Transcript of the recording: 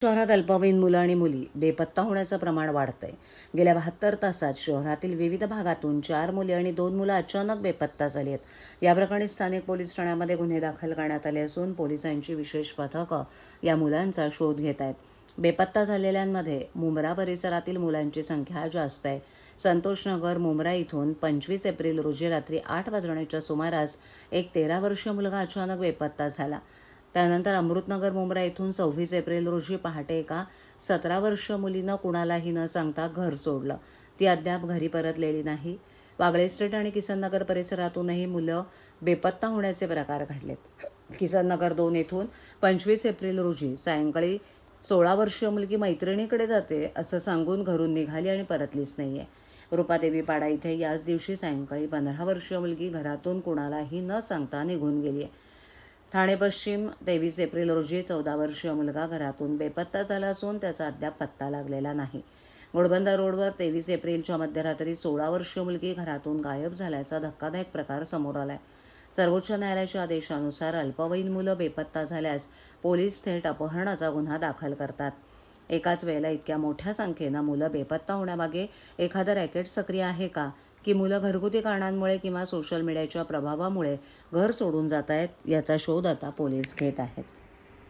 शहरात अल्पवयीन मुलं आणि मुली बेपत्ता होण्याचं प्रमाण वाढतंय. गेल्या 72 तासात शहरातील विविध भागातून 4 मुली आणि 2 मुलं अचानक बेपत्ता झाली आहेत. या प्रकरणी स्थानिक पोलीस ठाण्यामध्ये गुन्हे दाखल करण्यात आले असून पोलिसांची विशेष पथकं या मुलांचा शोध घेत आहेत. बेपत्ता झालेल्यांमध्ये मुंब्रा परिसरातील मुलांची संख्या जास्त आहे. संतोषनगर मुंब्रा इथून 25 एप्रिल रोजी रात्री 8 वाजण्याच्या सुमारास एक 13 वर्षीय मुलगा अचानक बेपत्ता झाला. त्यानंतर अमृतनगर मुंब्रा इथून 26 एप्रिल रोजी पहाटे एका 17 वर्षीय मुलीनं कुणालाही न सांगता घर सोडलं. ती अद्याप घरी परतलेली नाही. वागळे स्ट्रीट आणि किसननगर परिसरातूनही मुलं बेपत्ता होण्याचे प्रकार घडलेत. किसननगर 2 येथून 25 एप्रिल रोजी सायंकाळी 16 वर्षीय मुलगी मैत्रिणीकडे जाते असं सांगून घरून निघाली आणि परतलीच नाहीये. रूपादेवी पाडा इथे याच दिवशी सायंकाळी 15 वर्षीय मुलगी घरातून कुणालाही न सांगता निघून गेली आहे. ठाणे पश्चिम 23 एप्रिल रोजी 14 वर्षीय मुलगा घरातून बेपत्ता झाला असून त्याचा अद्याप पत्ता लागलेला नाही. घोडबंदर रोडवर 23 एप्रिलच्या मध्यरात्री 16 वर्षीय मुलगी घरातून गायब झाल्याचा धक्कादायक प्रकार समोर आलाय. सर्वोच्च न्यायालयाच्या आदेशानुसार अल्पवयीन मुलं बेपत्ता झाल्यास पोलीस थेट अपहरणाचा गुन्हा दाखल करतात. एकाच वेळेला इतक्या मोठ्या संख्येनं मुलं बेपत्ता होण्यामागे एखादं रॅकेट सक्रिय आहे का, की मुलं घरगुती कारणांमुळे किंवा सोशल मीडियाच्या प्रभावामुळे घर सोडून जात आहेत, याचा शोध आता पोलीस घेत आहेत.